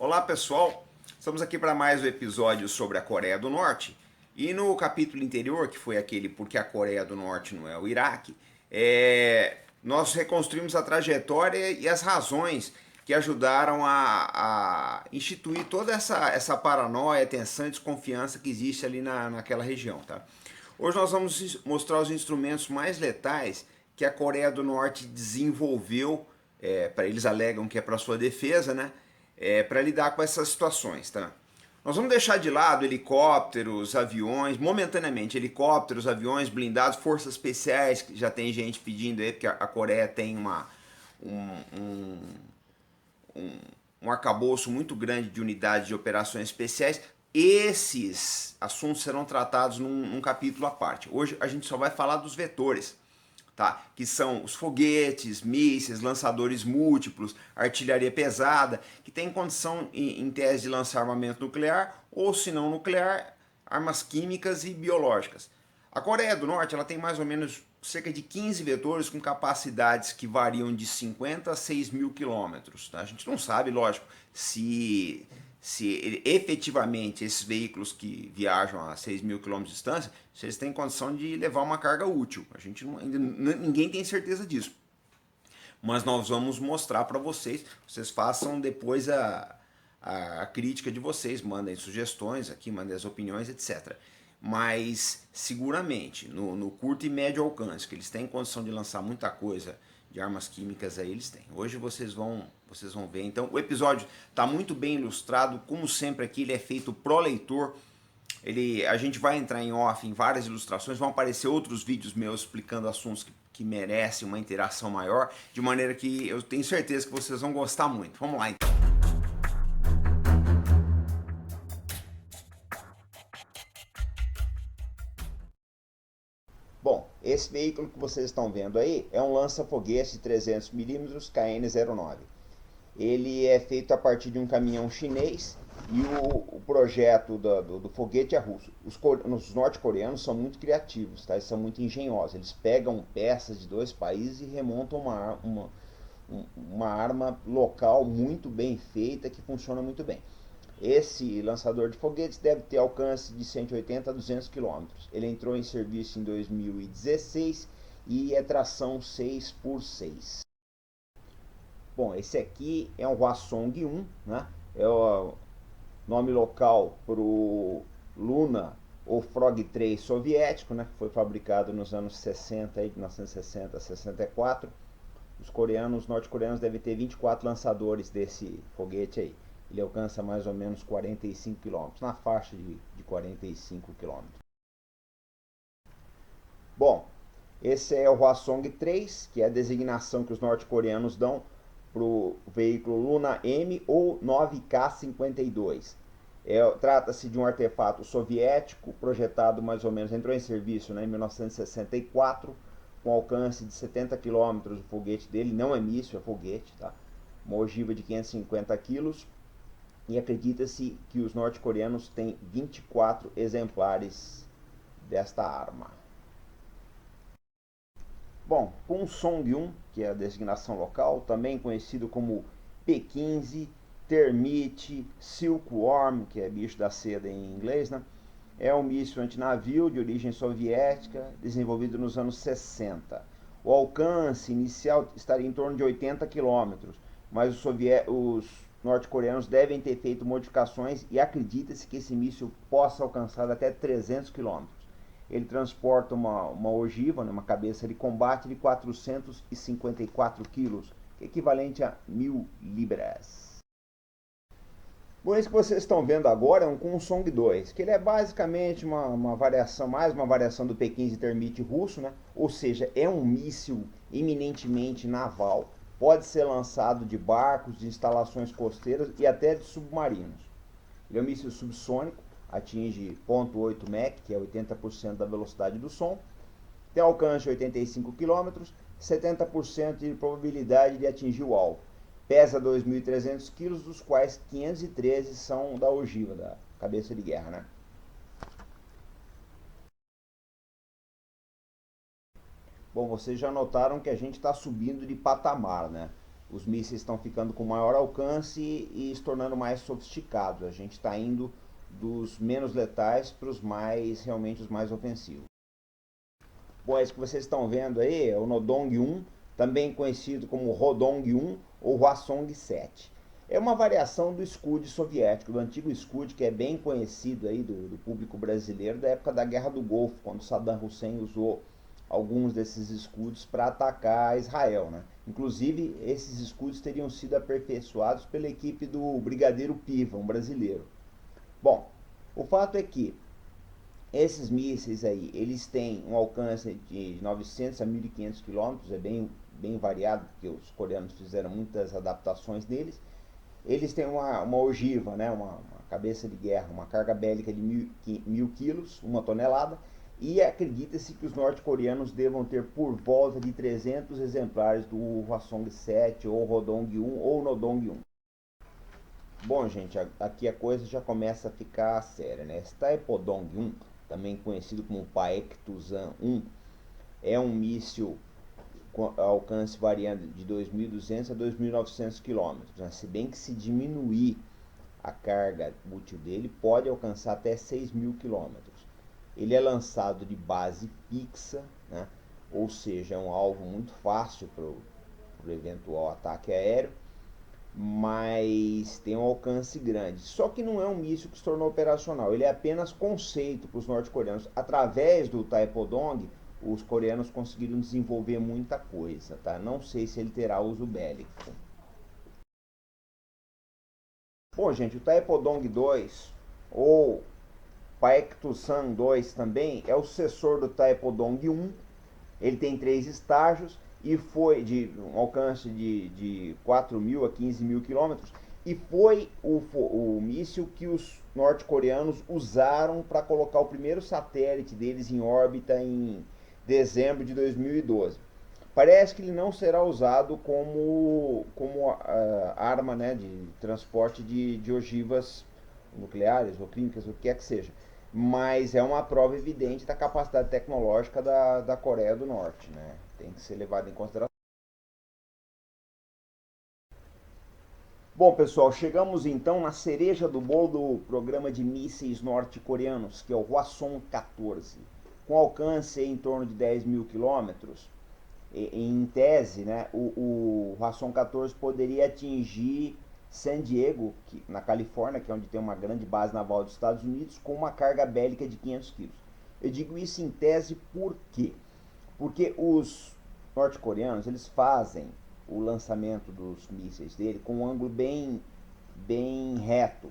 Olá pessoal, estamos aqui para mais um episódio sobre a Coreia do Norte. E no capítulo anterior, que foi aquele Porque a Coreia do Norte não é o Iraque, nós reconstruímos a trajetória e as razões que ajudaram a instituir toda essa paranoia, tensão e desconfiança que existe ali naquela região. Tá? Hoje nós vamos mostrar os instrumentos mais letais que a Coreia do Norte desenvolveu, para eles alegam que é para sua defesa, né? Para lidar com essas situações, tá? Nós vamos deixar de lado helicópteros, aviões, momentaneamente, helicópteros, aviões, blindados, forças especiais, que já tem gente pedindo aí, porque a Coreia tem um, um, um arcabouço muito grande de unidades de operações especiais. Esses assuntos serão tratados num capítulo à parte. Hoje a gente só vai falar dos vetores, tá? Que são os foguetes, mísseis, lançadores múltiplos, artilharia pesada, que tem condição, em tese, de lançar armamento nuclear, ou se não nuclear, armas químicas e biológicas. A Coreia do Norte ela tem mais ou menos cerca de 15 vetores com capacidades que variam de 50 a 6 mil quilômetros. Tá? A gente não sabe, lógico, se efetivamente esses veículos que viajam a 6 mil quilômetros de distância, se eles têm condição de levar uma carga útil. A gente ainda ninguém tem certeza disso. Mas nós vamos mostrar para vocês, vocês façam depois a crítica de vocês, mandem sugestões aqui, mandem as opiniões, etc. Mas seguramente, no curto e médio alcance, que eles têm condição de lançar muita coisa de armas químicas aí, eles têm. Hoje vocês vão ver. Então o episódio está muito bem ilustrado, como sempre aqui ele é feito pro leitor. A gente vai entrar em off em várias ilustrações, vão aparecer outros vídeos meus explicando assuntos que merecem uma interação maior, de maneira que eu tenho certeza que vocês vão gostar muito. Vamos lá então. Bom, esse veículo que vocês estão vendo aí é um lança-foguete de 300 milímetros KN-09. Ele é feito a partir de um caminhão chinês e o projeto do foguete é russo. Os norte-coreanos são muito criativos, tá? Eles são muito engenhosos. Eles pegam peças de dois países e remontam uma arma local muito bem feita que funciona muito bem. Esse lançador de foguetes deve ter alcance de 180 a 200 quilômetros. Ele entrou em serviço em 2016 e é tração 6x6. Bom, esse aqui é um Hwasong 1, né? É o nome local para o Luna ou Frog 3 soviético, né? Que foi fabricado nos anos 60, aí, 1960 a 64. Os norte-coreanos devem ter 24 lançadores desse foguete aí. Ele alcança mais ou menos 45 quilômetros, na faixa de 45 quilômetros. Bom, esse é o Hwasong 3, que é a designação que os norte-coreanos dão para o veículo Luna M ou 9K-52. Trata-se de um artefato soviético, projetado mais ou menos, entrou em serviço, né, em 1964, com alcance de 70 quilômetros. O foguete dele não é míssil, é foguete, tá? Uma ogiva de 550 quilos. E acredita-se que os norte-coreanos têm 24 exemplares desta arma. Bom, Song-1, que é a designação local, também conhecido como P-15, Termite, Silkworm, que é bicho da seda em inglês, né? É um míssil antinavio de origem soviética, desenvolvido nos anos 60. O alcance inicial estaria em torno de 80 quilômetros, mas os norte-coreanos devem ter feito modificações e acredita-se que esse míssil possa alcançar até 300 quilômetros. Ele transporta uma ogiva, né, uma cabeça de combate de 454 quilos, equivalente a 1.000 libras. Bom, esse que vocês estão vendo agora é um Kumsong 2, que ele é basicamente uma variação, mais uma variação do P-15 Termite russo, né? Ou seja, é um míssil eminentemente naval. Pode ser lançado de barcos, de instalações costeiras e até de submarinos. Ele é um míssil subsônico, atinge 0,8 Mach, que é 80% da velocidade do som, tem alcance de 85 km, 70% de probabilidade de atingir o alvo. Pesa 2.300 kg, dos quais 513 são da ogiva, da cabeça de guerra, né? Bom, vocês já notaram que a gente está subindo de patamar, né? os mísseis estão ficando com maior alcance e se tornando mais sofisticados. A gente está indo dos menos letais para os mais, realmente os mais ofensivos. Bom, esse que vocês estão vendo aí é o Nodong-1, também conhecido como Rodong-1 ou Hwasong-7. É uma variação do Scud soviético, do antigo Scud, que é bem conhecido aí do público brasileiro da época da Guerra do Golfo, quando Saddam Hussein usou alguns desses escudos para atacar Israel, né? Inclusive, esses escudos teriam sido aperfeiçoados pela equipe do Brigadeiro Piva, um brasileiro. Bom, o fato é que esses mísseis aí, eles têm um alcance de 900 a 1.500 km, é bem variado, porque os coreanos fizeram muitas adaptações deles. Eles têm uma ogiva, né, uma cabeça de guerra, uma carga bélica de 1.000 quilos, 1 tonelada, e acredita-se que os norte-coreanos devam ter por volta de 300 exemplares do Hwasong-7, ou Rodong-1, ou Nodong-1. Bom, gente, aqui a coisa já começa a ficar séria, né? Esse Taepodong-1, também conhecido como Paektusan-1, é um míssil com alcance variando de 2.200 a 2.900 km, né? Se bem que se diminuir a carga útil dele, pode alcançar até 6.000 km. Ele é lançado de base fixa, né? Ou seja, é um alvo muito fácil para o eventual ataque aéreo, mas tem um alcance grande. Só que não é um míssil que se tornou operacional, ele é apenas conceito para os norte-coreanos. Através do Taepodong, os coreanos conseguiram desenvolver muita coisa, tá? Não sei se ele terá uso bélico. Bom, gente, o Taepodong 2, ou Paektusan 2 também, é o sucessor do Taepodong 1. Ele tem 3 estágios e foi de um alcance de 4.000 a 15.000 quilômetros, e foi o míssil que os norte-coreanos usaram para colocar o primeiro satélite deles em órbita em dezembro de 2012. Parece que ele não será usado como arma, né, de transporte de ogivas nucleares ou químicas, o que quer que seja. Mas é uma prova evidente da capacidade tecnológica da Coreia do Norte, né? Tem que ser levado em consideração. Bom, pessoal, chegamos então na cereja do bolo do programa de mísseis norte-coreanos, que é o Hwasong-14, com alcance em torno de 10.000 quilômetros. Em tese, né, o Hwasong-14 poderia atingir San Diego, na Califórnia, que é onde tem uma grande base naval dos Estados Unidos, com uma carga bélica de 500 quilos. Eu digo isso em tese por quê? Porque os norte-coreanos, eles fazem o lançamento dos mísseis dele com um ângulo bem reto.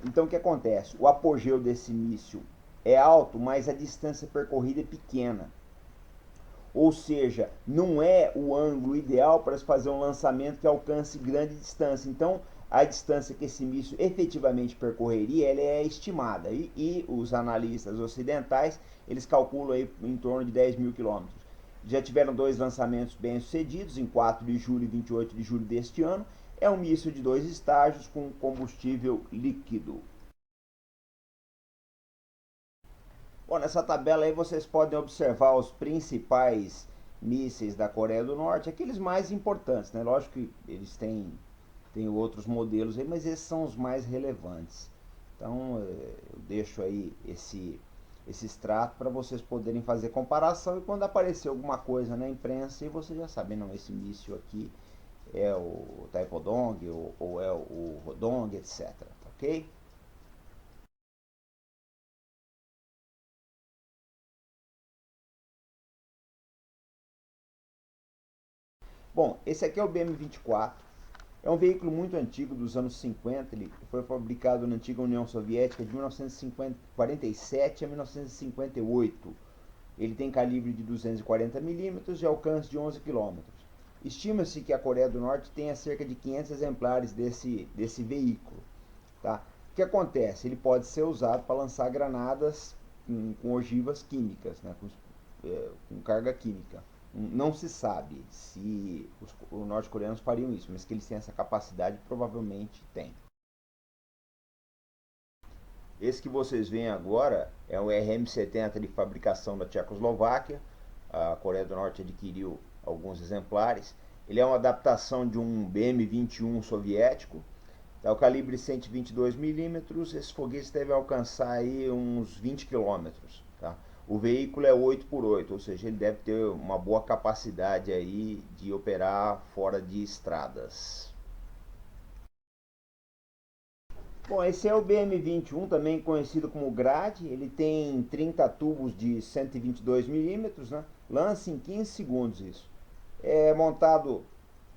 Então o que acontece? O apogeu desse míssil é alto, mas a distância percorrida é pequena. Ou seja, não é o ângulo ideal para se fazer um lançamento que alcance grande distância. Então, a distância que esse míssil efetivamente percorreria, ela é estimada. E os analistas ocidentais, eles calculam aí em torno de 10.000 quilômetros. Já tiveram 2 lançamentos bem sucedidos, em 4 de julho e 28 de julho deste ano. É um míssil de 2 estágios com combustível líquido. Bom, nessa tabela aí vocês podem observar os principais mísseis da Coreia do Norte, aqueles mais importantes, né? Lógico que eles têm outros modelos aí, mas esses são os mais relevantes. Então eu deixo aí esse extrato para vocês poderem fazer comparação, e quando aparecer alguma coisa na imprensa, e vocês já sabem, não, esse míssil aqui é o Taepodong ou é o Rodong, etc. Ok? Bom, esse aqui é o BM-24. É um veículo muito antigo, dos anos 50. Ele foi fabricado na antiga União Soviética de 1947 a 1958. Ele tem calibre de 240 milímetros e alcance de 11 quilômetros. Estima-se que a Coreia do Norte tenha cerca de 500 exemplares desse veículo. Tá? O que acontece? Ele pode ser usado para lançar granadas com ogivas químicas, né? Com carga química. Não se sabe se os norte-coreanos fariam isso, mas que eles têm essa capacidade, provavelmente tem. Esse que vocês veem agora é o RM-70 de fabricação da Tchecoslováquia. A Coreia do Norte adquiriu alguns exemplares. Ele é uma adaptação de um BM-21 soviético. Tá, o calibre 122 milímetros, esse foguete deve alcançar aí uns 20 quilômetros. Tá? O veículo é 8x8, ou seja, ele deve ter uma boa capacidade aí de operar fora de estradas. Bom, esse é o BM-21, também conhecido como Grad. Ele tem 30 tubos de 122 milímetros, né? Lança em 15 segundos isso. É montado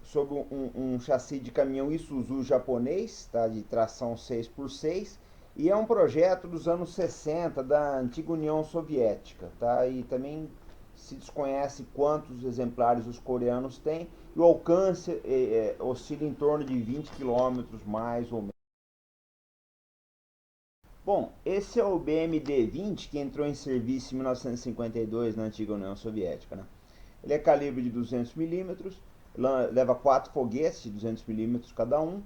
sobre um chassi de caminhão Isuzu japonês, tá? De tração 6x6. E é um projeto dos anos 60 da antiga União Soviética. Tá? E também se desconhece quantos exemplares os coreanos têm. E o alcance oscila em torno de 20 quilômetros mais ou menos. Bom, esse é o BMD-20 que entrou em serviço em 1952 na antiga União Soviética. Né? Ele é calibre de 200 milímetros, leva 4 foguetes de 200 milímetros cada um,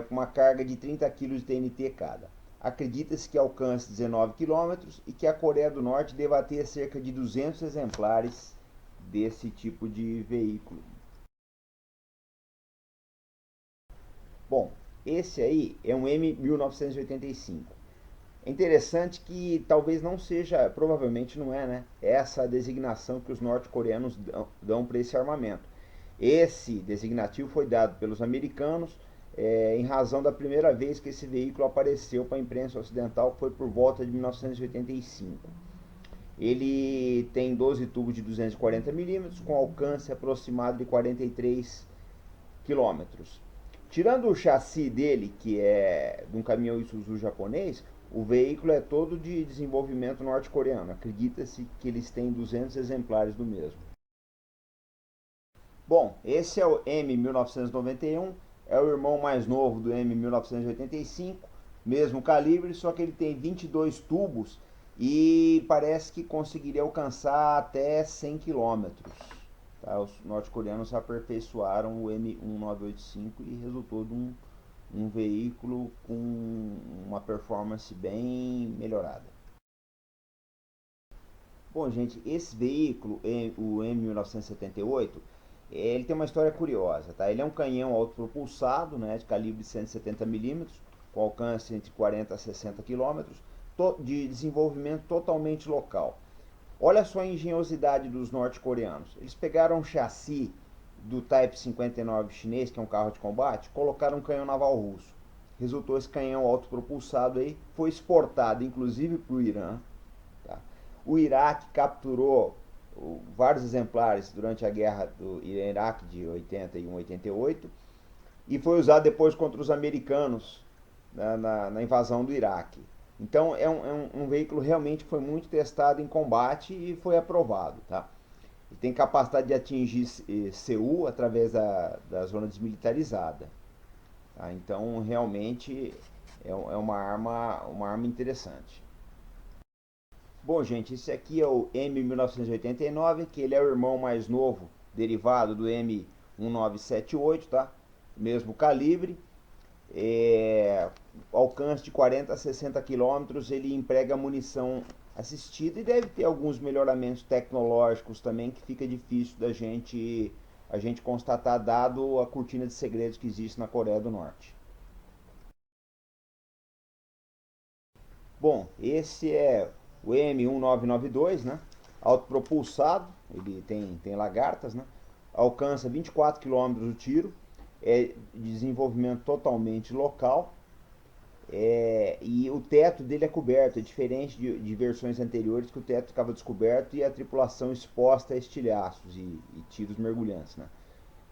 com uma carga de 30 kg de TNT cada. Acredita-se que alcance 19 quilômetros e que a Coreia do Norte deva ter cerca de 200 exemplares desse tipo de veículo. Bom, esse aí é um M1985. É interessante que talvez não seja, provavelmente não é, né? Essa a designação que os norte-coreanos dão para esse armamento. Esse designativo foi dado pelos americanos em razão da primeira vez que esse veículo apareceu para a imprensa ocidental, que foi por volta de 1985. Ele tem 12 tubos de 240 milímetros, com alcance aproximado de 43 quilômetros. Tirando o chassi dele, que é de um caminhão Isuzu japonês, o veículo é todo de desenvolvimento norte-coreano. Acredita-se que eles têm 200 exemplares do mesmo. Bom, esse é o M1991, é o irmão mais novo do M1985, mesmo calibre, só que ele tem 22 tubos e parece que conseguiria alcançar até 100 quilômetros. Tá? Os norte-coreanos aperfeiçoaram o M1985 e resultou de um veículo com uma performance bem melhorada. Bom, gente, esse veículo, o M1978, ele tem uma história curiosa, tá? Ele é um canhão autopropulsado, né, de calibre 170 milímetros, com alcance entre 40 a 60 quilômetros, de desenvolvimento totalmente local. Olha só a engenhosidade dos norte-coreanos. Eles pegaram um chassi do Type 59 chinês, que é um carro de combate, colocaram um canhão naval russo. Resultou esse canhão autopropulsado aí, foi exportado inclusive para o Irã. Tá? O Iraque capturou vários exemplares durante a guerra do Iraque de 81 88 e foi usado depois contra os americanos na invasão do Iraque. Então é um veículo realmente que foi muito testado em combate e foi aprovado. Tá? Ele tem capacidade de atingir Seul através da zona desmilitarizada. Tá? Então realmente é uma arma interessante. Bom, gente, esse aqui é o M1989, que ele é o irmão mais novo, derivado do M1978, tá? Mesmo calibre, alcance de 40 a 60 quilômetros, ele emprega munição assistida e deve ter alguns melhoramentos tecnológicos também que fica difícil a gente constatar dado a cortina de segredos que existe na Coreia do Norte. Bom, esse é o M1992, né? Autopropulsado, ele tem lagartas, né? Alcança 24 quilômetros o tiro, é de desenvolvimento totalmente local, e o teto dele é coberto, é diferente de versões anteriores que o teto ficava descoberto e a tripulação exposta a estilhaços e tiros mergulhantes. Né?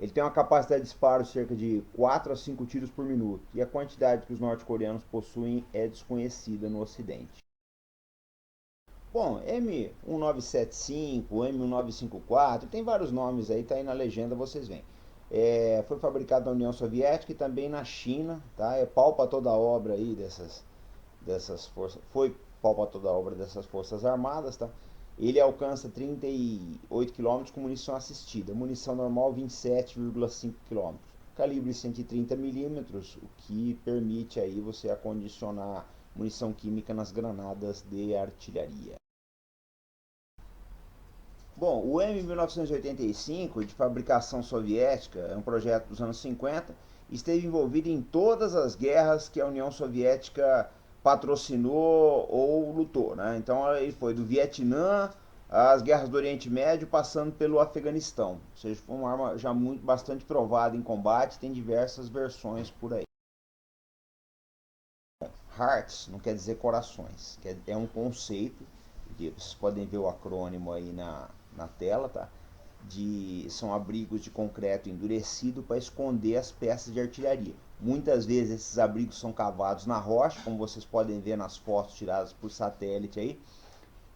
Ele tem uma capacidade de disparo de cerca de 4 a 5 tiros por minuto e a quantidade que os norte-coreanos possuem é desconhecida no ocidente. Bom, M1975, M1954, tem vários nomes aí, tá aí na legenda, vocês veem. Foi fabricado na União Soviética e também na China, tá? É pau para toda a obra aí dessas forças, foi pau para toda a obra dessas forças armadas, tá? Ele alcança 38 km com munição assistida, munição normal 27,5 km, calibre 130 milímetros, o que permite aí você acondicionar munição química nas granadas de artilharia. Bom, o M1985, de fabricação soviética, é um projeto dos anos 50, esteve envolvido em todas as guerras que a União Soviética patrocinou ou lutou, né? Então ele foi do Vietnã às guerras do Oriente Médio, passando pelo Afeganistão. Ou seja, foi uma arma já muito bastante provada em combate, tem diversas versões por aí. Hearts não quer dizer corações, é um conceito, vocês podem ver o acrônimo aí na tela, tá? São abrigos de concreto endurecido para esconder as peças de artilharia. Muitas vezes esses abrigos são cavados na rocha, como vocês podem ver nas fotos tiradas por satélite aí,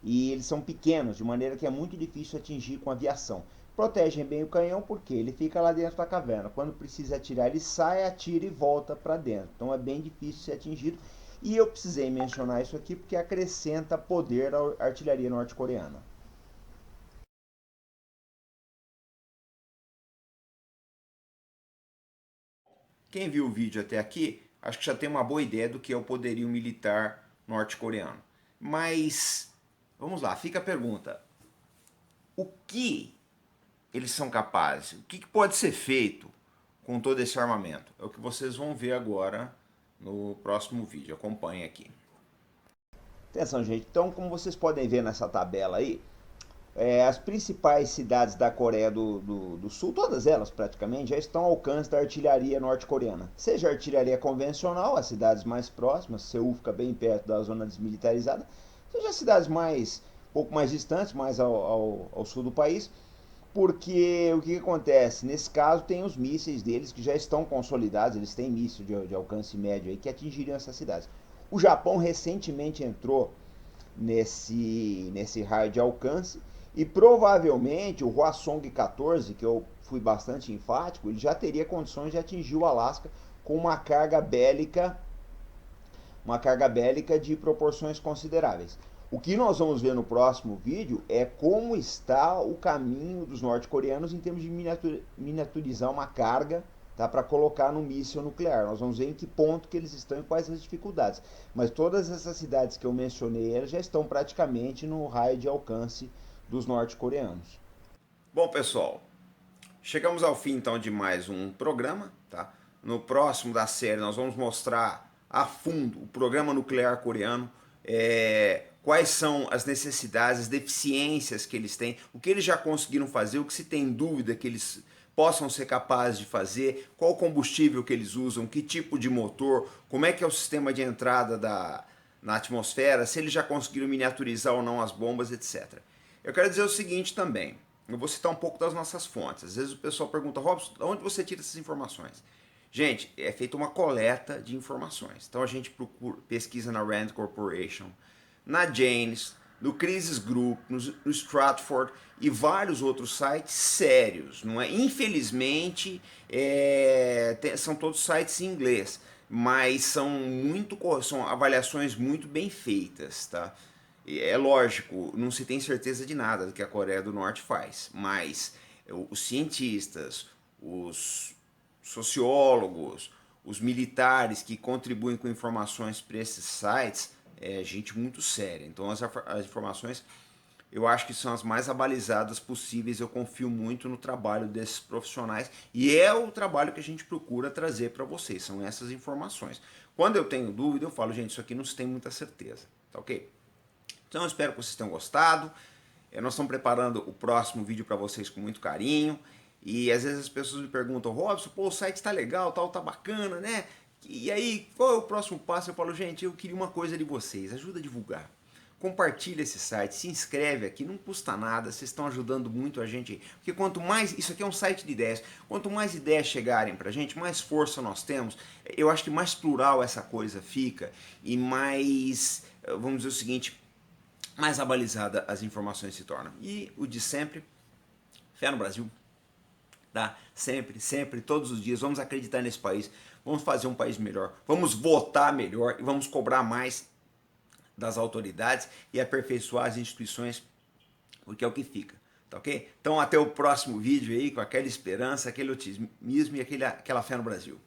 e eles são pequenos, de maneira que é muito difícil atingir com aviação. Protegem bem o canhão porque ele fica lá dentro da caverna. Quando precisa atirar, ele sai, atira e volta para dentro. Então é bem difícil ser atingido. E eu precisei mencionar isso aqui porque acrescenta poder à artilharia norte-coreana. Quem viu o vídeo até aqui, acho que já tem uma boa ideia do que é o poderio militar norte-coreano. Mas, vamos lá, fica a pergunta. O que eles são capazes? O que pode ser feito com todo esse armamento? É o que vocês vão ver agora no próximo vídeo. Acompanhem aqui. Atenção, gente. Então, como vocês podem ver nessa tabela aí, as principais cidades da Coreia do Sul, todas elas praticamente, já estão ao alcance da artilharia norte-coreana. Seja artilharia convencional, as cidades mais próximas, Seul fica bem perto da zona desmilitarizada, seja as cidades um pouco mais distantes, mais ao sul do país, porque o que acontece? Nesse caso, tem os mísseis deles que já estão consolidados, eles têm mísseis de alcance médio aí que atingiriam essas cidades. O Japão recentemente entrou nesse raio de alcance e provavelmente o Hwasong 14, que eu fui bastante enfático, ele já teria condições de atingir o Alasca com uma carga bélica de proporções consideráveis. O que nós vamos ver no próximo vídeo é como está o caminho dos norte-coreanos em termos de miniaturizar uma carga, tá, para colocar no míssil nuclear. Nós vamos ver em que ponto que eles estão e quais as dificuldades. Mas todas essas cidades que eu mencionei, elas já estão praticamente no raio de alcance dos norte-coreanos. Bom, pessoal, chegamos ao fim então de mais um programa, tá? No próximo da série nós vamos mostrar a fundo o programa nuclear coreano, quais são as necessidades, as deficiências que eles têm, o que eles já conseguiram fazer, o que se tem dúvida que eles possam ser capazes de fazer, qual o combustível que eles usam, que tipo de motor, como é que é o sistema de entrada na atmosfera, se eles já conseguiram miniaturizar ou não as bombas, etc. Eu quero dizer o seguinte também, eu vou citar um pouco das nossas fontes. Às vezes o pessoal pergunta, Robson, de onde você tira essas informações? Gente, é feita uma coleta de informações. Então a gente pesquisa na Rand Corporation, na Janes, no Crisis Group, no Stratford e vários outros sites sérios, não é? Infelizmente, são todos sites em inglês, mas são avaliações muito bem feitas, tá? É lógico, não se tem certeza de nada do que a Coreia do Norte faz, mas os cientistas, os sociólogos, os militares que contribuem com informações para esses sites, gente muito séria. Então as informações eu acho que são as mais abalizadas possíveis. Eu confio muito no trabalho desses profissionais e é o trabalho que a gente procura trazer para vocês, são essas informações. Quando eu tenho dúvida eu falo, gente, isso aqui não se tem muita certeza, tá ok? Então eu espero que vocês tenham gostado. Nós estamos preparando o próximo vídeo para vocês com muito carinho. E às vezes as pessoas me perguntam, Robson, pô, o site está legal, tal, tá bacana, né? E aí, qual é o próximo passo? Eu falo, gente, eu queria uma coisa de vocês, ajuda a divulgar. Compartilha esse site, se inscreve aqui, não custa nada, vocês estão ajudando muito a gente. Porque quanto mais, isso aqui é um site de ideias, quanto mais ideias chegarem pra gente, mais força nós temos. Eu acho que mais plural essa coisa fica e mais, vamos dizer o seguinte, mais abalizada as informações se tornam. E o de sempre, fé no Brasil, tá? Sempre, sempre, todos os dias, vamos acreditar nesse país, vamos fazer um país melhor, vamos votar melhor e vamos cobrar mais das autoridades e aperfeiçoar as instituições, porque é o que fica, tá ok? Então até o próximo vídeo aí, com aquela esperança, aquele otimismo e aquela fé no Brasil.